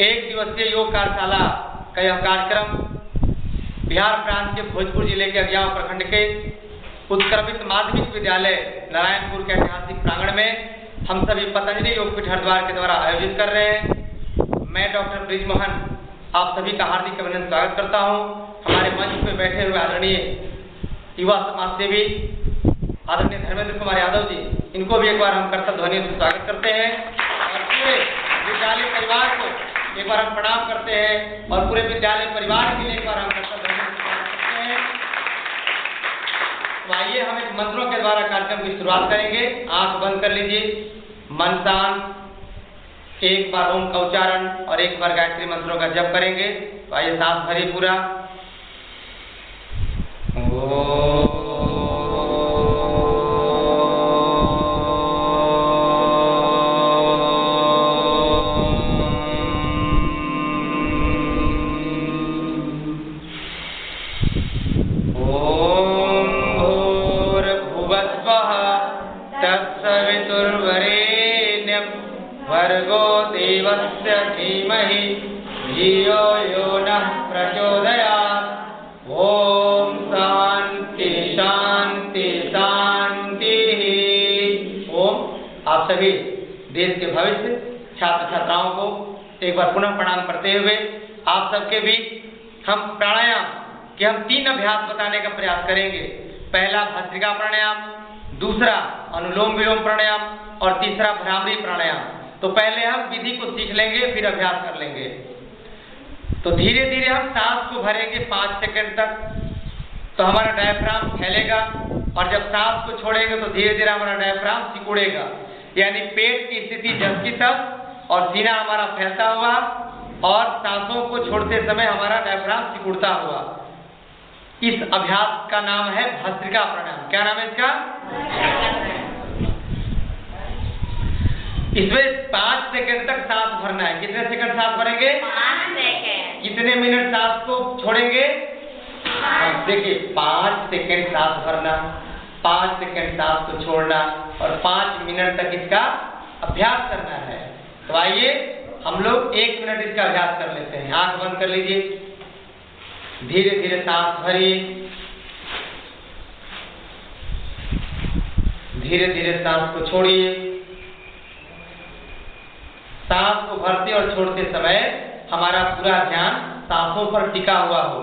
एक दिवसीय योग कार्यशाला का यह कार्यक्रम बिहार प्रांत के भोजपुर जिले के अगियाव प्रखंड के उत्क्रमित माध्यमिक विद्यालय नारायणपुर के ऐतिहासिक प्रांगण में हम सभी पतंजलि योगपीठ हरिद्वार के द्वारा आयोजित कर रहे हैं। मैं डॉक्टर ब्रिजमोहन आप सभी का हार्दिक अभिनंदन स्वागत करता हूं। हमारे मंच पे बैठे हुए आदरणीय युवा समाज सेवी आदरणीय धर्मेंद्र कुमार यादव जी, इनको भी एक बार हम कर्तव्य ध्वनि से स्वागत करते हैं और पूरे विद्यालय परिवार को एक बार हम प्रणाम करते हैं और पूरे विद्यालय परिवार के लिए एक बार हम कर्तव्य ध्वनि से स्वागत करते हैं। तो आइए हम एक मंत्रों के द्वारा कार्यक्रम की शुरुआत करेंगे। आंख बंद कर लीजिए, मन शांत, एक बार ओम का उच्चारण और एक बार गायत्री मंत्रों का जप करेंगे। तो आइए सांस भरिए पूरा। भर्गो देवस्य धीमहि धियो यो नः प्रचोदयात्। ओम शांति शांति शांति। ओम। आप सभी देश के भविष्य छात्र छात्राओं को एक बार पुनः प्रणाम करते हुए आप सबके बीच हम प्राणायाम के हम 3 अभ्यास बताने का प्रयास करेंगे। पहला भस्त्रिका प्राणायाम, दूसरा अनुलोम विलोम प्राणायाम और तीसरा भ्रामरी प्राणायाम। तो पहले हम विधि को सीख लेंगे, फिर अभ्यास कर लेंगे। तो धीरे धीरे हम सांस को भरेंगे 5 सेकंड तक, तो हमारा डायफ्राम फैलेगा और जब सांस को छोड़ेंगे तो धीरे धीरे हमारा डायफ्राम सिकुड़ेगा, यानी पेट की स्थिति जब की तब और सीना हमारा फैलता हुआ और सांसों को छोड़ते समय हमारा डायफ्राम सिकुड़ता हुआ। इस अभ्यास का नाम है भस्त्रिका प्राणायाम। क्या नाम है इसका? इसमें 5 सेकंड तक सांस भरना है। कितने सेकंड सांस भरेंगे? 5 सेकंड। कितने मिनट सांस को छोड़ेंगे? देखिए, 5 सेकंड सांस भरना, 5 सेकंड सांस को छोड़ना और 5 मिनट तक इसका अभ्यास करना है। तो आइए हम लोग 1 मिनट इसका अभ्यास कर लेते हैं। आंख बंद कर लीजिए, धीरे धीरे सांस भरिए, धीरे धीरे सांस को छोड़िए। सांस को भरते और छोड़ते समय हमारा पूरा ध्यान सांसों पर टिका हुआ हो।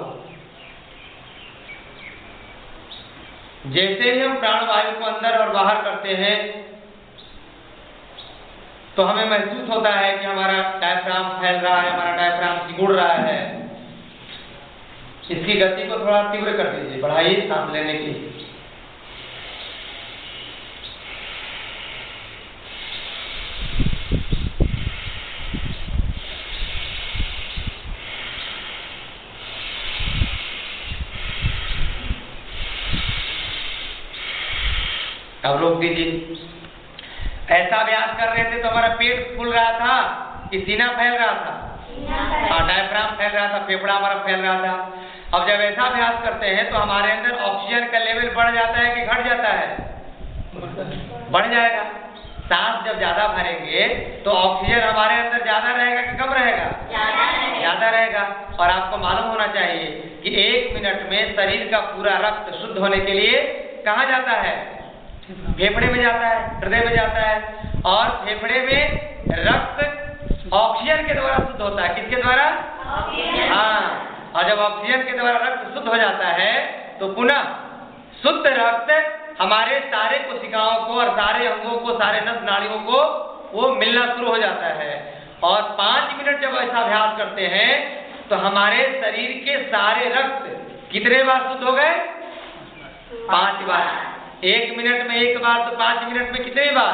जैसे ही हम प्राणवायु को अंदर और बाहर करते हैं तो हमें महसूस होता है कि हमारा डायफ्राम फैल रहा है, हमारा डायफ्राम सिकुड़ रहा है। इसकी गति को थोड़ा तीव्र कर दीजिए, बढ़ाइए सांस लेने की। अब रोक दीजिए। ऐसा अभ्यास कर रहे थे तो हमारा पेट फूल रहा था कि सीना फैल रहा था? हाँ, डायफ्राम फैल रहा था, फेफड़ा हमारा फैल रहा था। अब जब ऐसा अभ्यास करते हैं तो हमारे अंदर ऑक्सीजन का लेवल बढ़ जाता है कि घट जाता है? बढ़ जाएगा। सांस जब ज्यादा भरेंगे तो ऑक्सीजन हमारे अंदर ज्यादा रहेगा कि कम रहेगा? ज्यादा रहेगा। और आपको मालूम होना चाहिए कि 1 मिनट में शरीर का पूरा रक्त शुद्ध होने के लिए कहाँ जाता है? फेफड़े में जाता है, हृदय में जाता है। और फेफड़े में रक्त ऑक्सीजन के द्वारा शुद्ध होता है। किसके द्वारा? हाँ। और जब ऑक्सीजन के द्वारा रक्त शुद्ध हो जाता है तो पुनः शुद्ध रक्त हमारे सारे कोशिकाओं को और सारे अंगों को, सारे नस नाड़ियों को वो मिलना शुरू हो जाता है। और 5 मिनट जब ऐसा अभ्यास करते हैं तो हमारे शरीर के सारे रक्त कितने बार शुद्ध हो गए? 5 बार। 1 मिनट में 1 बार तो 5 मिनट में कितने बार?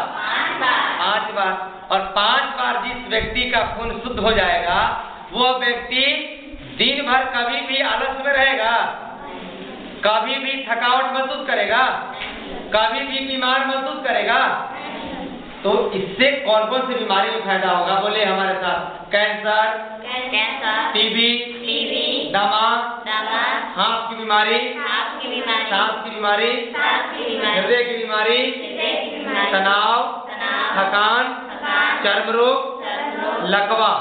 5 बार। और 5 बार जिस व्यक्ति का खून शुद्ध हो जाएगा वो व्यक्ति दिन भर कभी भी आलस में रहेगा, कभी भी थकावट महसूस करेगा, कभी भी बीमार महसूस करेगा। तो इससे कौन कौन सी बीमारी में फायदा होगा? बोले हमारे साथ। कैंसर, टीबी, दमा, हाथ की बीमारी, सांस की बीमारी, हृदय की बीमारी, तनाव, थकान, चर्म रोग, लकवा,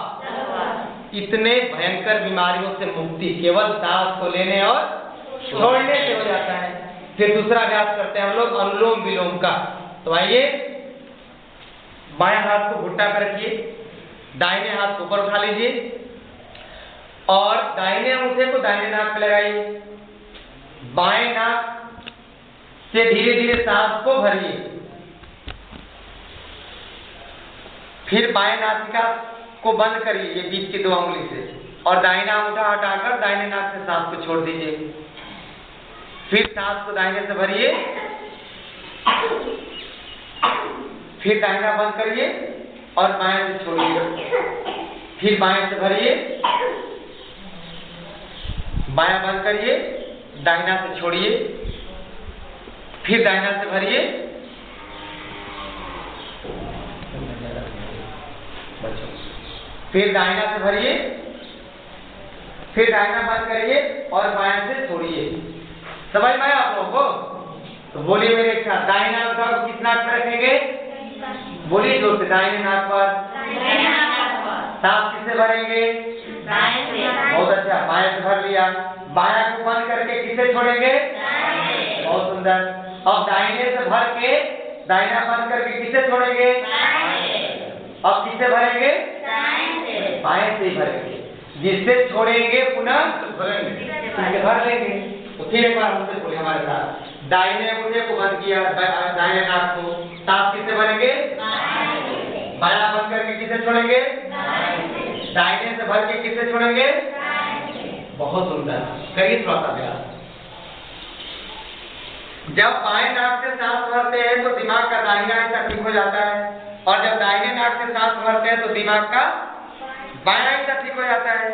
इतने भयंकर बीमारियों से मुक्ति केवल सांस को लेने और छोड़ने से हो जाता है। फिर दूसरा अभ्यास करते हैं हम लोग अनुलोम विलोम का। तो आइए, बाएं हाथ को घुटना पर रखिए, दाहिने हाथ को ऊपर उठा लीजिए और दाहिने अंगूठे को दाहिने नाक पे लगाइए। बाएं नाक से धीरे धीरे सांस को भरिए, फिर बाएं नासिका को बंद करिए ये बीच की 2 उंगली से और दाहिना अंगूठा हटाकर दाहिने नाक से सांस को छोड़ दीजिए। फिर सांस को दाहिने से भरिए, फिर दाहिना बंद करिए और बाएं से छोड़िए। फिर बाएं से भरिए, बायां बंद करिए, दाहिना से छोड़िए, फिर दाहिना से भरिए, फिर दाहिना से भरिए, फिर दाहिना बंद करिए और बायां से छोड़िए। समझ में आया आप लोगों को? तो बोलिए मेरे साथ, दाहिना अंगूठा किस नाक पर रखेंगे? बोलिए जोर से, दाहिने नाक पर। सांस किससे भरेंगे? बहुत अच्छा, बाएं से भर लिया। बायां को बंद करके किससे छोड़ेंगे? बहुत सुंदर। अब दाहिने से भर के दाहिना बंद करके किससे छोड़ेंगे? अब किससे भरेंगे? बाएं से ही भरेंगे। जिससे छोड़ेंगे पुनः भर लेंगे। तो फिर एक बार हमसे बोले हमारे साथ, दाहिने अंगूठे को बंद किया, दाहिने नाक को, सांस किससे भरेंगे? बायां बंद करके किससे छोड़ेंगे? दाहिने से भर के किससे छोड़ेंगे? बहुत सुंदर, करिए थोड़ा सा अभ्यास। जब बाएं नाक से सांस भरते हैं तो दिमाग का दाहिना हिस्सा ठीक हो जाता है और जब दाहिने नाक से सांस भरते हैं तो दिमाग का बायां हिस्सा ठीक हो जाता है।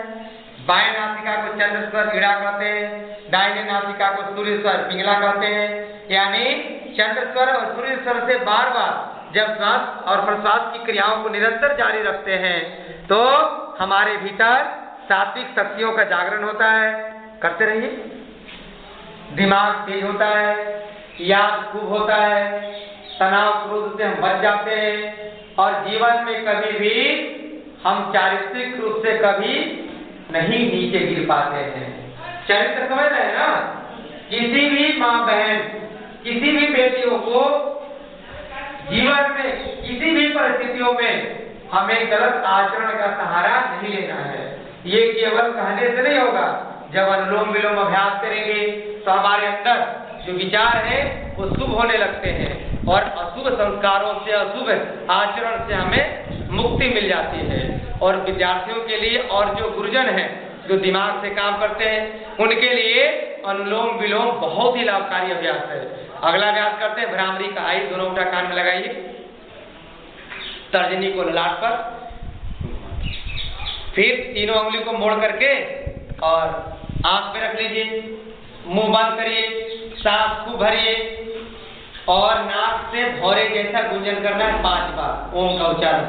बाएं नासिका को चंद्र स्वर ईड़ा कहते हैं, दाहिने नासिका को सूर्य स्वर पिंगला कहते हैं। यानी चंद्र स्वर और सूर्य स्वर से बार बार जब श्वास और प्रश्वास की क्रियाओं को निरंतर जारी रखते हैं तो हमारे भीतर सात्विक शक्तियों का जागरण होता है। करते रहिए। दिमाग तेज होता है, याद खूब होता है, तनाव क्रोध से हम बच जाते हैं और जीवन में कभी भी हम चारित्रिक रूप से कभी नहीं नीचे गिर पाते हैं। चरित्र समझ रहे हैं ना? किसी भी माँ बहन, किसी भी बेटियों को जीवन में किसी भी परिस्थितियों में हमें गलत आचरण का सहारा नहीं लेना है। ये केवल कहने से नहीं होगा। जब अनुलोम विलोम अभ्यास करेंगे तो हमारे अंदर जो विचार है वो शुभ होने लगते हैं और अशुभ संस्कारों से, अशुभ आचरण से हमें मुक्ति मिल जाती है। और विद्यार्थियों के लिए और जो गुरुजन हैं जो दिमाग से काम करते हैं उनके लिए अनुलोम विलोम बहुत ही लाभकारी अभ्यास है। अगला अभ्यास करते हैं भ्रामरी का। आई दोनों उंगली कान में लगाइए, तर्जनी को ललाट पर, फिर तीनों उंगली को मोड़ करके और आंख पे रख लीजिए, मुंह बंद करिए, सांस को भरिए और नाक से भौरे जैसा गुंजन करना है 5 बार ओम का उच्चारण।